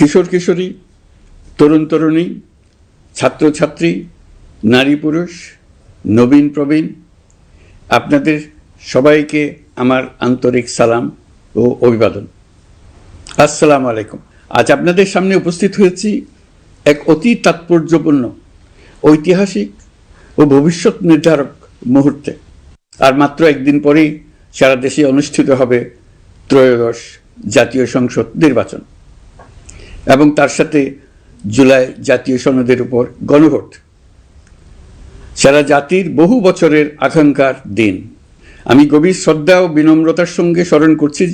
কিশোর কিশোরী, তরুণ তরুণী, ছাত্রছাত্রী, নারী পুরুষ, নবীন প্রবীণ, আপনাদের সবাইকে আমার আন্তরিক সালাম ও অভিবাদন। আসসালামু আলাইকুম। আজ আপনাদের সামনে উপস্থিত হয়েছি এক অতি তাৎপর্যপূর্ণ, ঐতিহাসিক ও ভবিষ্যৎ নির্ধারক মুহূর্তে। আর মাত্র একদিন পরেই সারা দেশে অনুষ্ঠিত হবে ত্রয়োদশ জাতীয় সংসদ নির্বাচন এবং তার সাথে জুলাই জাতীয় সনদের উপর গণভোট। সারা জাতির বহু বছরের আকাঙ্ক্ষার দিন। আমি গভীর শ্রদ্ধা ও বিনম্রতার সঙ্গে স্মরণ করছি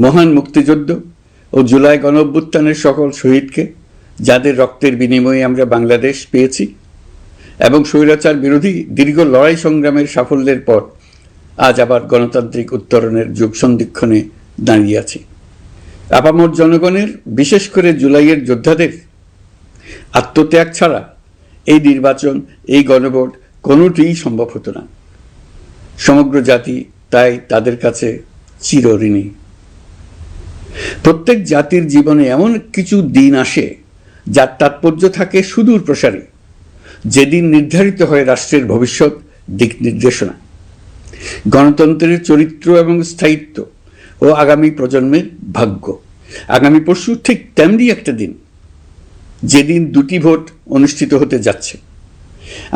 মহান মুক্তিযুদ্ধ ও জুলাই গণঅভ্যুত্থানের সকল শহীদকে, যাদের রক্তের বিনিময়ে আমরা বাংলাদেশ পেয়েছি এবং স্বৈরাচার বিরোধী দীর্ঘ লড়াই সংগ্রামের সাফল্যের পর আজ আবার গণতান্ত্রিক উত্তরণের যুগ সন্ধিক্ষণে দাঁড়িয়ে আছি। আপামর জনগণের, বিশেষ করে জুলাইয়ের যোদ্ধাদের আত্মত্যাগ ছাড়া এই নির্বাচন, এই গণভোট কোনোটিই সম্ভব হতো না। সমগ্র জাতি তাই তাদের কাছে চিরঋণী। প্রত্যেক জাতির জীবনে এমন কিছু দিন আসে যার তাৎপর্য থাকে সুদূর প্রসারী, যেদিন নির্ধারিত হয় রাষ্ট্রের ভবিষ্যৎ দিক নির্দেশনা, গণতন্ত্রের চরিত্র এবং স্থায়িত্ব ও আগামী প্রজন্মের ভাগ্য। আগামী পরশু ঠিক তেমনি একটা দিন, যেদিন দুটি ভোট অনুষ্ঠিত হতে যাচ্ছে।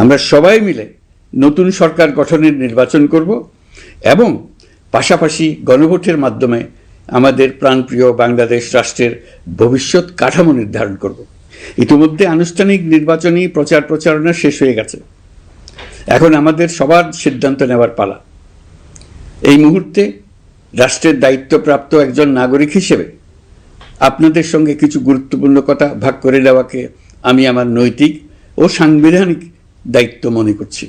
আমরা সবাই মিলে নতুন সরকার গঠনের নির্বাচন করব এবং পাশাপাশি গণভোটের মাধ্যমে আমাদের প্রাণপ্রিয় বাংলাদেশ রাষ্ট্রের ভবিষ্যৎ কাঠামো নির্ধারণ করব। ইতিমধ্যে আনুষ্ঠানিক নির্বাচনী প্রচার প্রচারণা শেষ হয়ে গেছে। এখন আমাদের সবার সিদ্ধান্ত নেওয়ার পালা। এই মুহূর্তে রাষ্ট্রের দায়িত্বপ্রাপ্ত একজন নাগরিক হিসেবে আপনাদের সঙ্গে কিছু গুরুত্বপূর্ণ কথা ভাগ করে নেওয়াকে আমি আমার নৈতিক ও সাংবিধানিক দায়িত্ব মনে করছি।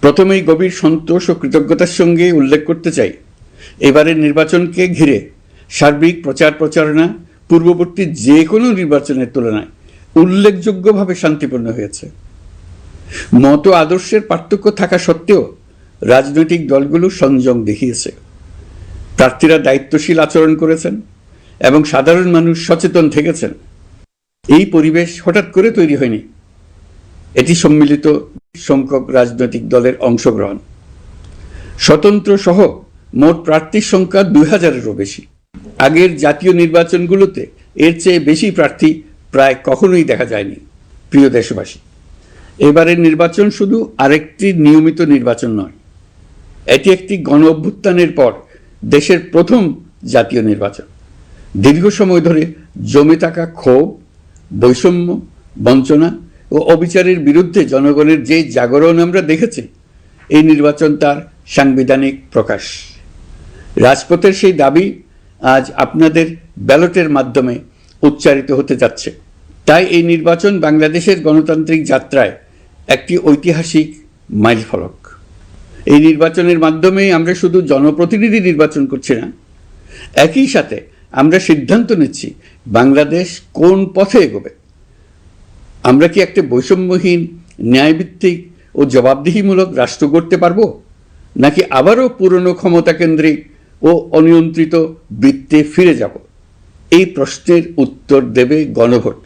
প্রথমেই গভীর সন্তোষ ও কৃতজ্ঞতার সঙ্গে উল্লেখ করতে চাই, এবারের নির্বাচনকে ঘিরে সার্বিক প্রচার প্রচারণা পূর্ববর্তী যে কোনো নির্বাচনের তুলনায় উল্লেখযোগ্যভাবে শান্তিপূর্ণ হয়েছে। মত আদর্শের পার্থক্য থাকা সত্ত্বেও রাজনৈতিক দলগুলো সংযম দেখিয়েছে। প্রার্থীরা দায়িত্বশীল আচরণ করেছেন এবং সাধারণ মানুষ সচেতন থেকেছেন। এই পরিবেশ হঠাৎ করে তৈরি হয়নি, এটি সম্মিলিত সংখ্যক রাজনৈতিক দলের অংশগ্রহণ। স্বতন্ত্র সহ মোট প্রার্থীর সংখ্যা 2000-এরও বেশি। আগের জাতীয় নির্বাচনগুলোতে এর চেয়ে বেশি প্রার্থী প্রায় কখনোই দেখা যায়নি। প্রিয় দেশবাসী, এবারের নির্বাচন শুধু আরেকটি নিয়মিত নির্বাচন নয়, এটি একটি গণ অভ্যুত্থানের পর দেশের প্রথম জাতীয় নির্বাচন। দীর্ঘ সময় ধরে জমে থাকা ক্ষোভ, বৈষম্য, বঞ্চনা ও অবিচারের বিরুদ্ধে জনগণের যে জাগরণ আমরা দেখেছি, এই নির্বাচন তার সাংবিধানিক প্রকাশ। রাজপথের সেই দাবি আজ আপনাদের ব্যালটের মাধ্যমে উচ্চারিত হতে যাচ্ছে। তাই এই নির্বাচন বাংলাদেশের গণতান্ত্রিক যাত্রায় একটি ঐতিহাসিক মাইলফলক। এই নির্বাচনের মাধ্যমে আমরা শুধু জনপ্রতিনিধি নির্বাচন করছি না, একই সাথে আমরা সিদ্ধান্ত নিচ্ছি বাংলাদেশ কোন পথে এগোবে। আমরা কি একটা বৈষম্যহীন, ন্যায়ভিত্তিক ও জবাবদিহিমূলক রাষ্ট্র গড়তে পারবো, নাকি আবারও পুরনো ক্ষমতাকেন্দ্রিক ও অনিয়ন্ত্রিত বৃত্তে ফিরে যাব? এই প্রশ্নের উত্তর দেবে গণভোট।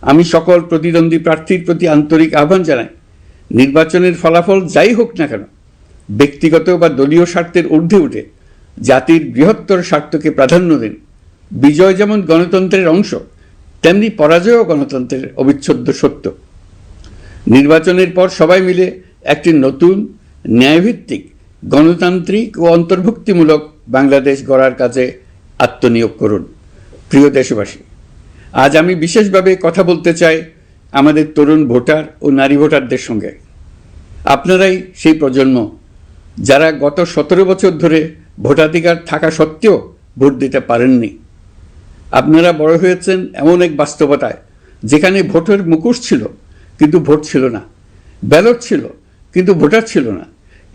আমি সকল প্রতিদ্বন্দ্বী প্রার্থীর প্রতি আন্তরিক আহ্বান জানাই, নির্বাচনের ফলাফল যাই হোক না কেন, ব্যক্তিগত বা দলীয় স্বার্থের ঊর্ধ্বে উঠে জাতির বৃহত্তর স্বার্থকে প্রাধান্য দিন। বিজয় যেমন গণতন্ত্রের অংশ, তেমনি পরাজয়ও গণতন্ত্রের অবিচ্ছেদ্য সত্য। নির্বাচনের পর সবাই মিলে একটি নতুন, ন্যায়ভিত্তিক, গণতান্ত্রিক ও অন্তর্ভুক্তিমূলক বাংলাদেশ গড়ার কাজে আত্মনিয়োগ করুন। প্রিয় দেশবাসী, আজ আমি বিশেষভাবে কথা বলতে চাই আমাদের তরুণ ভোটার ও নারী ভোটারদের সঙ্গে। আপনারাই সেই প্রজন্ম যারা গত 17 বছর ধরে ভোটাধিকার থাকা সত্ত্বেও ভোট দিতে পারেননি। আপনারা বড় হয়েছেন এমন এক বাস্তবতায় যেখানে ভোটের মুখোশ ছিল কিন্তু ভোট ছিল না, ব্যালট ছিল কিন্তু ভোটার ছিল না।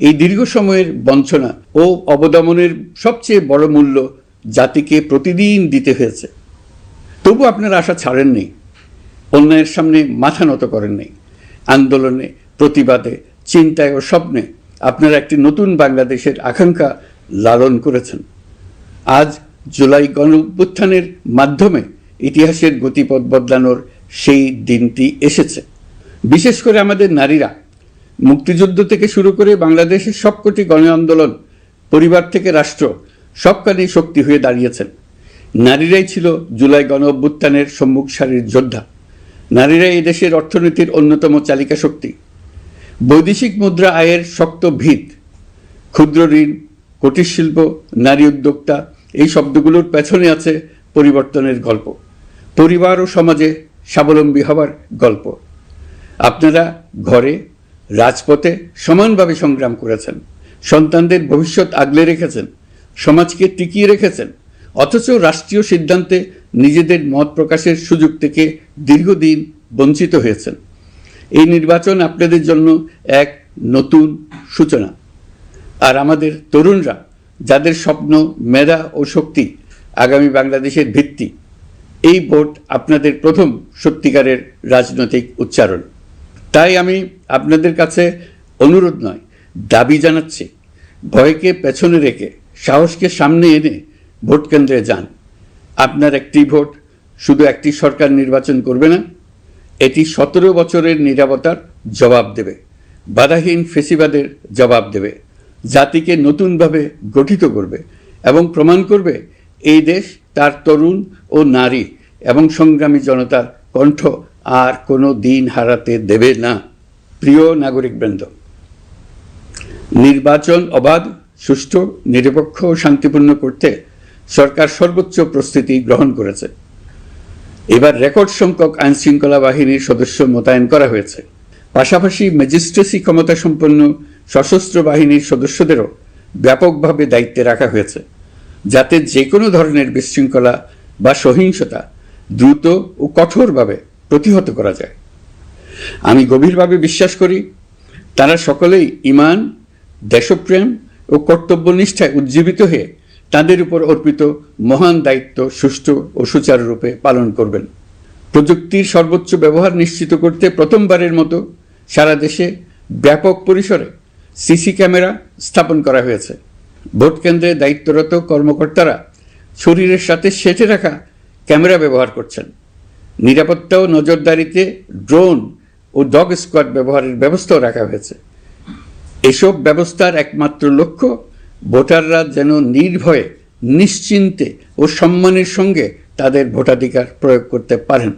এই দীর্ঘ সময়ের বঞ্চনা ও অবদমনের সবচেয়ে বড় মূল্য জাতিকে প্রতিদিন দিতে হয়েছে। তবু আপনারা আশা ছাড়েননি, অন্যায়ের সামনে মাথা নত করেননি। আন্দোলনে, প্রতিবাদে, চিন্তায় ও স্বপ্নে আপনারা একটি নতুন বাংলাদেশের আকাঙ্ক্ষা লালন করেছেন। আজ জুলাই গণ অভ্যুত্থানের মাধ্যমে ইতিহাসের গতিপথ বদলানোর সেই দিনটি এসেছে। বিশেষ করে আমাদের নারীরা মুক্তিযুদ্ধ থেকে শুরু করে বাংলাদেশের সবকটি গণ আন্দোলন, পরিবার থেকে রাষ্ট্র, সবখানেই শক্তি হয়ে দাঁড়িয়েছেন। নারীরাই ছিল জুলাই গণ অভ্যুত্থানের সম্মুখ সারির যোদ্ধা। নারীরাই এই দেশের অর্থনীতির অন্যতম চালিকা শক্তি। বৈদেশিক মুদ্রা আয়ের শক্ত ভিত, ক্ষুদ্র ঋণ, কুটির শিল্প, নারী উদ্যোক্তা, এই শব্দগুলোর পেছনে আছে পরিবর্তনের গল্প, পরিবার ও সমাজে স্বাবলম্বী হবার গল্প। আপনারা ঘরে, রাজপথে সমানভাবে সংগ্রাম করেছেন, সন্তানদের ভবিষ্যৎ আগলে রেখেছেন, সমাজকে টিকিয়ে রেখেছেন, অথচ রাষ্ট্রীয় সিদ্ধান্তে নিজেদের মত প্রকাশের সুযোগ থেকে দীর্ঘদিন বঞ্চিত হয়েছেন। এই নির্বাচন আপনাদের জন্য এক নতুন সূচনা। আর আমাদের তরুণরা, যাদের স্বপ্ন, মেধা ও শক্তি আগামী বাংলাদেশের ভিত্তি, এই ভোট আপনাদের প্রথম সত্যিকারের রাজনৈতিক উচ্চারণ। তাই আমি আপনাদের কাছে অনুরোধ নয়, দাবি জানাচ্ছি, ভয়কে পেছনে রেখে সাহসকে সামনে এনে ভোট কেন্দ্রে যান। আপনার একটি ভোট শুধু একটি সরকার নির্বাচন করবে না, এটি 17 বছরের নীরবতার জবাব দেবে, বাধাহীন ফেসিবাদের জবাব দেবে, জাতিকে নতুনভাবে গঠিত করবে এবং প্রমাণ করবে এই দেশ তার তরুণ ও নারী এবং সংগ্রামী জনতার কণ্ঠ আর কোনো দিন হারাতে দেবে না। প্রিয় নাগরিকবৃন্দ, নির্বাচন অবাধ, সুষ্ঠু, নিরপেক্ষ ও শান্তিপূর্ণ করতে সরকার সর্বোচ্চ প্রস্তুতি গ্রহণ করেছে। এবার রেকর্ড সংখ্যক আইনশৃঙ্খলা বাহিনীর সদস্য মোতায়েন করা হয়েছে। পাশাপাশি ম্যাজিস্ট্রেসি ক্ষমতা সম্পন্ন সশস্ত্র বাহিনীর সদস্যদেরও ব্যাপকভাবে দায়িত্বে রাখা হয়েছে, যাতে যে কোনো ধরনের বিশৃঙ্খলা বা সহিংসতা দ্রুত ও কঠোরভাবে প্রতিহত করা যায়। আমি গভীরভাবে বিশ্বাস করি, তারা সকলেই ঈমান, দেশপ্রেম ও কর্তব্যনিষ্ঠায় উজ্জীবিত হয়ে তাদের উপর অর্পিত মহান দায়িত্ব সুষ্ঠু ও সুচারুরূপে পালন করবেন। প্রযুক্তির সর্বোচ্চ ব্যবহার নিশ্চিত করতে প্রথমবারের মতো সারা দেশে ব্যাপক পরিসরে সিসি ক্যামেরা স্থাপন করা হয়েছে। ভোট কেন্দ্রে দায়িত্বরত কর্মকর্তারা শরীরের সাথে সেটে রাখা ক্যামেরা ব্যবহার করছেন। নিরাপত্তা ও নজরদারিতে ড্রোন ও ডগ স্কোয়াড ব্যবহারের ব্যবস্থাও রাখা হয়েছে। এসব ব্যবস্থার একমাত্র লক্ষ্য, ভোটাররা যেন নির্ভয়ে, নিশ্চিন্তে ও সম্মানের সঙ্গে তাদের ভোটাধিকার প্রয়োগ করতে পারেন।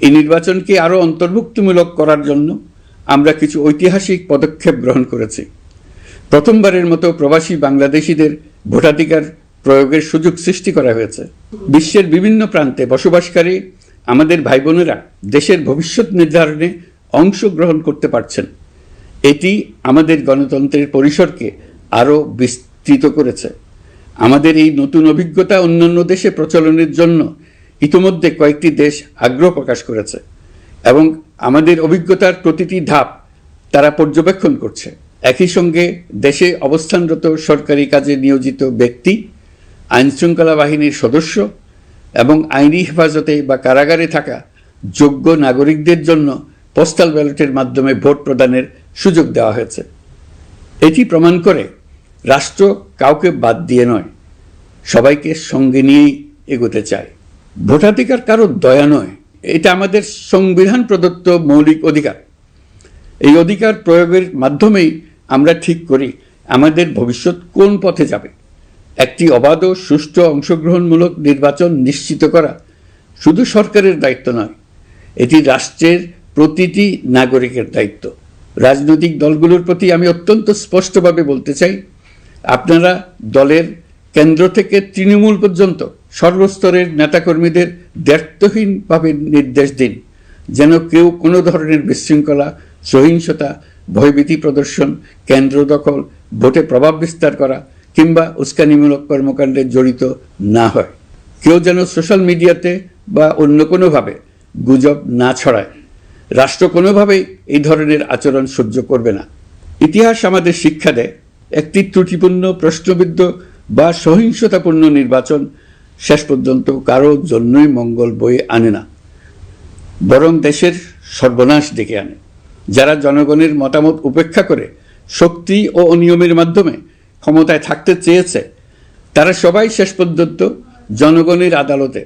এই নির্বাচনকে আরও অন্তর্ভুক্তিমূলক করার জন্য আমরা কিছু ঐতিহাসিক পদক্ষেপ গ্রহণ করেছি। প্রথমবারের মতো প্রবাসী বাংলাদেশিদের ভোটাধিকার প্রয়োগের সুযোগ সৃষ্টি করা হয়েছে। বিশ্বের বিভিন্ন প্রান্তে বসবাসকারী আমাদের ভাই বোনেরা দেশের ভবিষ্যৎ নির্ধারণে অংশগ্রহণ করতে পারছেন। এটি আমাদের গণতন্ত্রের পরিসরকে আরও বিস্তৃত করেছে। আমাদের এই নতুন অভিজ্ঞতা অন্যান্য দেশে প্রচলনের জন্য ইতিমধ্যে কয়েকটি দেশ আগ্রহ প্রকাশ করেছে এবং আমাদের অভিজ্ঞতার প্রতিটি ধাপ তারা পর্যবেক্ষণ করছে। একই সঙ্গে দেশে অবস্থানরত সরকারি কাজে নিয়োজিত ব্যক্তি, আইনশৃঙ্খলা বাহিনীর সদস্য এবং আইনি হেফাজতে বা কারাগারে থাকা যোগ্য নাগরিকদের জন্য পোস্টাল ব্যালটের মাধ্যমে ভোট প্রদানের সুযোগ দেওয়া হয়েছে। এটি প্রমাণ করে রাষ্ট্র কাউকে বাদ দিয়ে নয়, সবাইকে সঙ্গে নিয়েই এগোতে চায়। ভোটাধিকার কারো দয়া নয়, এটা আমাদের সংবিধান প্রদত্ত মৌলিক অধিকার। এই অধিকার প্রয়োগের মাধ্যমেই আমরা ঠিক করি আমাদের ভবিষ্যৎ কোন পথে যাবে। একটি অবাধ ও সুষ্ঠু অংশগ্রহণমূলক নির্বাচন নিশ্চিত করা শুধু সরকারের দায়িত্ব নয়, এটি রাষ্ট্রের প্রতিটি নাগরিকের দায়িত্ব। রাজনৈতিক দলগুলোর প্রতি আমি অত্যন্ত স্পষ্টভাবে বলতে চাই, আপনারা দলের কেন্দ্র থেকে তৃণমূল পর্যন্ত সর্বস্তরের নেতাকর্মীদের দায়িত্বহীনভাবে নির্দেশ দিন যেন কেউ কোনো ধরনের বিশৃঙ্খলা, সহিংসতা, ভয়ভীতি প্রদর্শন, কেন্দ্র দখল, ভোটে প্রভাব বিস্তার করা কিংবা উস্কানিমূলক কর্মকাণ্ডে জড়িত না হয়। কেউ যেন সোশ্যাল মিডিয়াতে বা অন্য কোনোভাবে গুজব না ছড়ায়। রাষ্ট্র কোনোভাবেই এই ধরনের আচরণ সহ্য করবে না। ইতিহাস আমাদের শিক্ষা দেয়, একটি ত্রুটিপূর্ণ, প্রশ্নবিদ্ধ বা সহিংসতাপূর্ণ নির্বাচন শেষ পর্যন্ত কারো জন্যই মঙ্গল বয়ে আনে না, বরং দেশের সর্বনাশ ডেকে আনে। যারা জনগণের মতামত উপেক্ষা করে শক্তি ও অনিয়মের মাধ্যমে ক্ষমতায় থাকতে চেয়েছে, তারা সবাই শেষ পর্যন্ত জনগণের আদালতে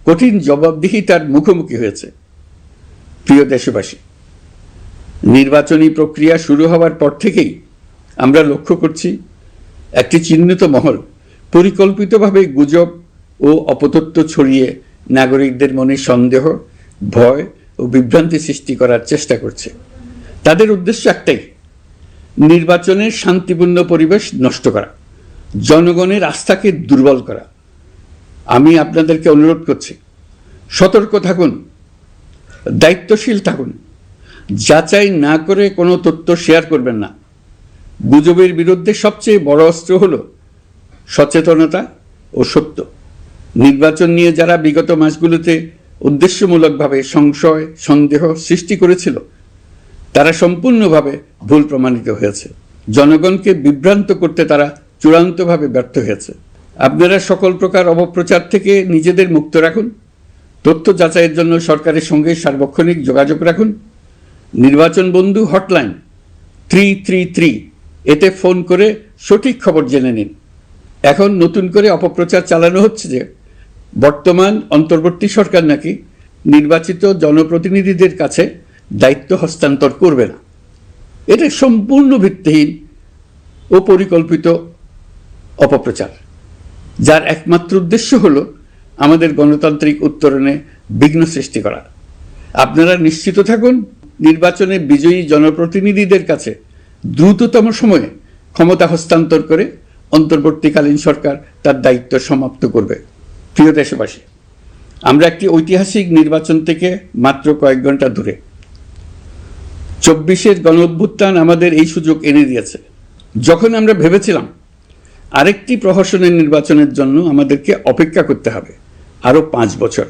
কঠিন জবাবদিহিতার মুখোমুখি হয়েছে। প্রিয় দেশবাসী, নির্বাচনী প্রক্রিয়া শুরু হওয়ার পর থেকেই আমরা লক্ষ্য করছি একটি চিহ্নিত মহল পরিকল্পিতভাবে গুজব ও অপতথ্য ছড়িয়ে নাগরিকদের মনে সন্দেহ, ভয় ও বিভ্রান্তি সৃষ্টি করার চেষ্টা করছে। তাদের উদ্দেশ্য একটাই, নির্বাচনের শান্তিপূর্ণ পরিবেশ নষ্ট করা, জনগণের আস্থাকে দুর্বল করা। আমি আপনাদেরকে অনুরোধ করছি, সতর্ক থাকুন, দায়িত্বশীল থাকুন, যাচাই না করে কোনো তথ্য শেয়ার করবেন না। গুজবের বিরুদ্ধে সবচেয়ে বড় অস্ত্র হলো সচেতনতা ও সত্য। নির্বাচন নিয়ে যারা বিগত মাসগুলোতে উদ্দেশ্যমূলকভাবে সংশয়, সন্দেহ সৃষ্টি করেছিল, তারা সম্পূর্ণভাবে ভুল প্রমাণিত হয়েছে। জনগণকে বিভ্রান্ত করতে তারা চূড়ান্তভাবে ব্যর্থ হয়েছে। আপনারা সকল প্রকার অপপ্রচার থেকে নিজেদের মুক্ত রাখুন। তথ্য যাচাইয়ের জন্য সরকারের সঙ্গে সার্বক্ষণিক যোগাযোগ রাখুন। নির্বাচন বন্ধু হটলাইন 333 এতে ফোন করে সঠিক খবর জেনে নিন। এখন নতুন করে অপপ্রচার চালানো হচ্ছে যে বর্তমান অন্তর্বর্তী সরকার নাকি নির্বাচিত জনপ্রতিনিধিদের কাছে দায়িত্ব হস্তান্তর করবে না। এটা সম্পূর্ণ ভিত্তিহীন ও পরিকল্পিত অপপ্রচার, যার একমাত্র উদ্দেশ্য হলো আমাদের গণতান্ত্রিক উত্তরণে বিঘ্ন সৃষ্টি করা। আপনারা নিশ্চিত থাকুন, নির্বাচনে বিজয়ী জনপ্রতিনিধিদের কাছে দ্রুততম সময়ে ক্ষমতা হস্তান্তর করে অন্তর্বর্তীকালীন সরকার তার দায়িত্ব সমাপ্ত করবে। প্রিয় দেশবাসী, আমরা একটি ঐতিহাসিক নির্বাচন থেকে মাত্র কয়েক ঘন্টা দূরে। 24-এর গণঅভ্যুত্থান আমাদের এই সুযোগ এনে দিয়েছে। যখন আমরা ভেবেছিলাম আরেকটি প্রহসনের নির্বাচনের জন্য আমাদেরকে অপেক্ষা করতে হবে আরও 5 বছর,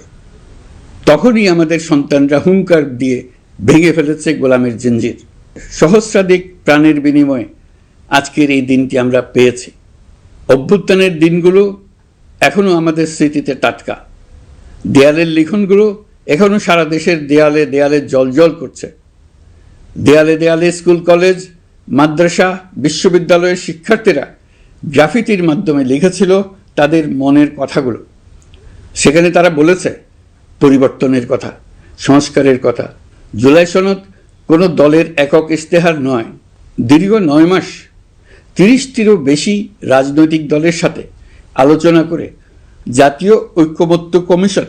তখনই আমাদের সন্তানরা হুঙ্কার দিয়ে ভেঙে ফেলেছে গোলামের জিঞ্জির। সহস্রাধিক প্রাণের বিনিময়ে আজকের এই দিনটি আমরা পেয়েছি। অভ্যুত্থানের দিনগুলো এখনও আমাদের স্মৃতিতে টাটকা। দেয়ালের লিখনগুলো এখনও সারা দেশের দেয়ালে দেয়ালে জলজল করছে। দেয়ালে দেয়ালে স্কুল, কলেজ, মাদ্রাসা, বিশ্ববিদ্যালয়ের শিক্ষার্থীরা গ্রাফিতির মাধ্যমে লিখেছিল তাদের মনের কথাগুলো। সেখানে তারা বলেছে পরিবর্তনের কথা, সংস্কারের কথা। জুলাই সনদ কোনো দলের একক ইশতেহার নয়। দীর্ঘ 9 মাস 30টিরও বেশি রাজনৈতিক দলের সাথে আলোচনা করে জাতীয় ঐক্যমত্য কমিশন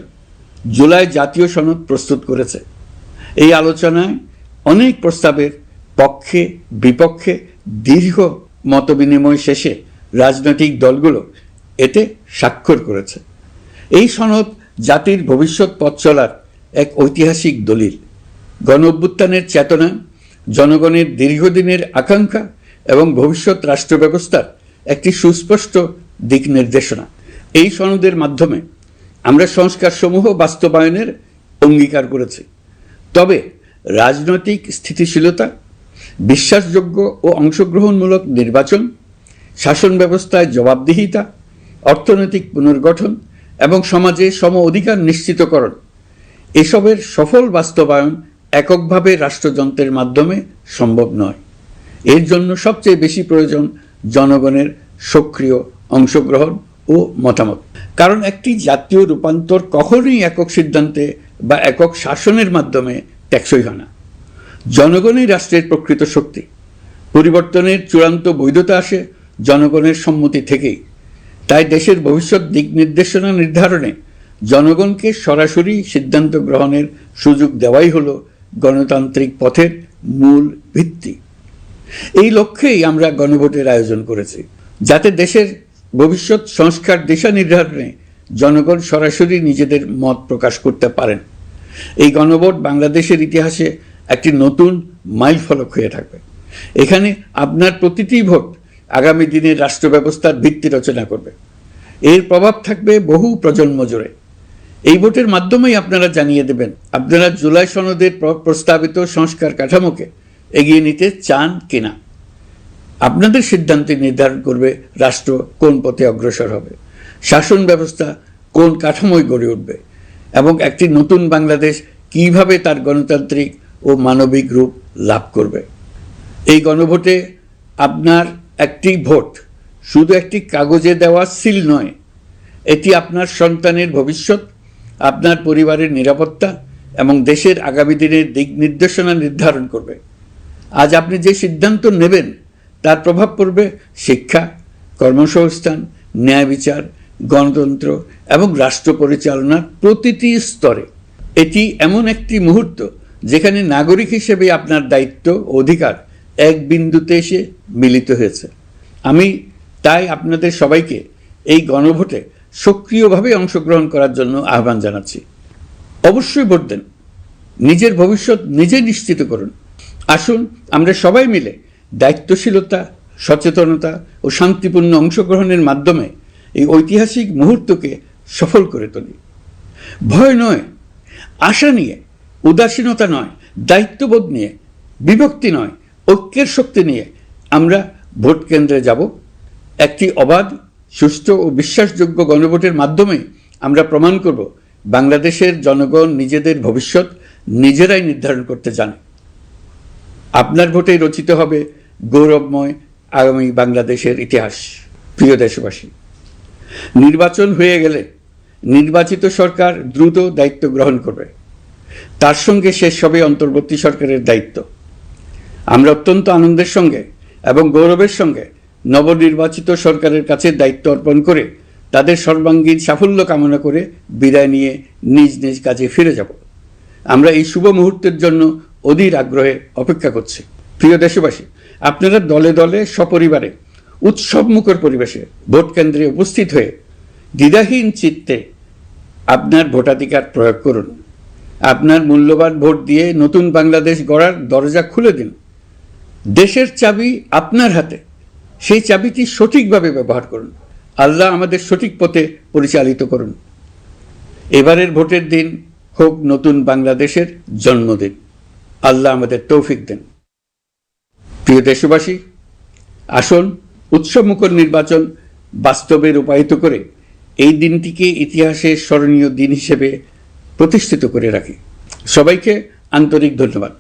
জুলাই জাতীয় সনদ প্রস্তুত করেছে। এই আলোচনায় অনেক প্রস্তাবের পক্ষে বিপক্ষে দীর্ঘ মতবিনিময় শেষে রাজনৈতিক দলগুলো এতে স্বাক্ষর করেছে। এই সনদ জাতির ভবিষ্যৎ পথ চলার এক ঐতিহাসিক দলিল, গণঅভ্যুত্থানের চেতনা, জনগণের দীর্ঘদিনের আকাঙ্ক্ষা এবং ভবিষ্যৎ রাষ্ট্র ব্যবস্থার একটি সুস্পষ্ট দিক নির্দেশনা। এই সনদের মাধ্যমে আমরা সংস্কারসমূহ বাস্তবায়নের অঙ্গীকার করেছি। তবে রাজনৈতিক স্থিতিশীলতা, বিশ্বাসযোগ্য ও অংশগ্রহণমূলক নির্বাচন, শাসন ব্যবস্থায় জবাবদিহিতা, অর্থনৈতিক পুনর্গঠন এবং সমাজে সম অধিকার নিশ্চিতকরণ, এসবের সফল বাস্তবায়ন এককভাবে রাষ্ট্রযন্ত্রের মাধ্যমে সম্ভব নয়। এর জন্য সবচেয়ে বেশি প্রয়োজন জনগণের সক্রিয় অংশগ্রহণ ও মতামত। কারণ একটি জাতীয় রূপান্তর কখনোই একক সিদ্ধান্তে বা একক শাসনের মাধ্যমে টেকসই হয় না। জনগণই রাষ্ট্রের প্রকৃত শক্তি। পরিবর্তনের চূড়ান্ত বৈধতা আসে জনগণের সম্মতি থেকেই। তাই দেশের ভবিষ্যৎ দিক নির্দেশনা নির্ধারণে জনগণকে সরাসরি সিদ্ধান্ত গ্রহণের সুযোগ দেওয়াই হলো গণতান্ত্রিক পথের মূল ভিত্তি। এই লক্ষ্যেই আমরা গণভোটের আয়োজন করেছি, যাতে দেশের ভবিষ্যৎ সংস্কার দিশা নির্ধারণে জনগণ সরাসরি নিজেদের মত প্রকাশ করতে পারেন। এই গণভোট বাংলাদেশের ইতিহাসে একটি নতুন মাইলফলক হয়ে থাকবে। এখানে আপনার প্রতিটি ভোট আগামী দিনের রাষ্ট্র ব্যবস্থার ভিত্তি রচনা করবে। এর প্রভাব থাকবে বহু প্রজন্ম জুড়ে। এই ভোটের মাধ্যমেই আপনারা জানিয়ে দেবেন আপনারা জুলাই সনদের প্রস্তাবিত সংস্কার কাঠামোকে এগিয়ে নিতে চান কিনা। আপনাদের সিদ্ধান্তে নির্ধারণ করবে রাষ্ট্র কোন পথে অগ্রসর হবে, শাসন ব্যবস্থা কোন কাঠামোয় গড়ে উঠবে এবং একটি নতুন বাংলাদেশ কিভাবে তার গণতান্ত্রিক ও মানবিক রূপ লাভ করবে। এই গণভোটে আপনার একটি ভোট শুধু একটি কাগজে দেওয়া সিল নয়, এটি আপনার সন্তানের ভবিষ্যৎ আপনার পরিবারের নিরাপত্তা এবং দেশের আগামী দিনের দিক নির্দেশনা নির্ধারণ করবে। আজ আপনি যে সিদ্ধান্ত নেবেন তার প্রভাব পড়বে শিক্ষা, কর্মসংস্থান, ন্যায় বিচার, গণতন্ত্র এবং রাষ্ট্র পরিচালনার প্রতিটি স্তরে। এটি এমন একটি মুহূর্ত যেখানে নাগরিক হিসেবে আপনার দায়িত্ব ও অধিকার এক বিন্দুতে এসে মিলিত হয়েছে। আমি তাই আপনাদের সবাইকে এই গণভোটে সক্রিয়ভাবে অংশগ্রহণ করার জন্য আহ্বান জানাচ্ছি। অবশ্যই ভোট দেন, নিজের ভবিষ্যৎ নিজে নিশ্চিত করুন। আসুন আমরা সবাই মিলে দায়িত্বশীলতা, সচেতনতা ও শান্তিপূর্ণ অংশগ্রহণের মাধ্যমে এই ঐতিহাসিক মুহূর্তকে সফল করে তুলি। ভয় নয়, আশা নিয়ে, উদাসীনতা নয়, দায়িত্ববোধ নিয়ে, বিভক্তি নয়, ঐক্যের শক্তি নিয়ে আমরা ভোট কেন্দ্রে যাব। একটি অবাধ, সুষ্ঠু ও বিশ্বাসযোগ্য গণভোটের মাধ্যমে আমরা প্রমাণ করব বাংলাদেশের জনগণ নিজেদের ভবিষ্যৎ নিজেরাই নির্ধারণ করতে জানে। আপনার ভোটেই রচিত হবে গৌরবময় আগামী বাংলাদেশের ইতিহাস। প্রিয় দেশবাসী, নির্বাচন হয়ে গেলে নির্বাচিত সরকার দ্রুত দায়িত্ব গ্রহণ করবে। তার সঙ্গে শেষ হবে অন্তর্বর্তী সরকারের দায়িত্ব। আমরা অত্যন্ত আনন্দের সঙ্গে এবং গৌরবের সঙ্গে নবনির্বাচিত সরকারের কাছে দায়িত্ব অর্পণ করে তাদের সর্বাঙ্গীন সাফল্য কামনা করে বিদায় নিয়ে নিজ নিজ কাজে ফিরে যাব। আমরা এই শুভ মুহূর্তের জন্য অধীর আগ্রহে অপেক্ষা করছি। প্রিয় দেশবাসী, আপনারা দলে দলে সপরিবারে উৎসবমুখর পরিবেশে ভোট কেন্দ্রে উপস্থিত হয়ে দ্বিধাহীন চিত্তে আপনার ভোটাধিকার প্রয়োগ করুন। আপনার মূল্যবান ভোট দিয়ে নতুন বাংলাদেশ গড়ার দরজা খুলে দিন। দেশের চাবি আপনার হাতে, সেই চাবিটি সঠিকভাবে ব্যবহার করুন। আল্লাহ আমাদের সঠিক পথে পরিচালিত করুন। এবারের ভোটের দিন হোক নতুন বাংলাদেশের জন্মদিন। আল্লাহ আমাদের তৌফিক দেন। প্রিয় দেশবাসী, আসুন উৎসবমুখর নির্বাচন বাস্তবে রূপায়িত করে এই দিনটিকে ইতিহাসের স্মরণীয় দিন হিসেবে প্রতিষ্ঠিত করে রাখি। সবাইকে আন্তরিক ধন্যবাদ।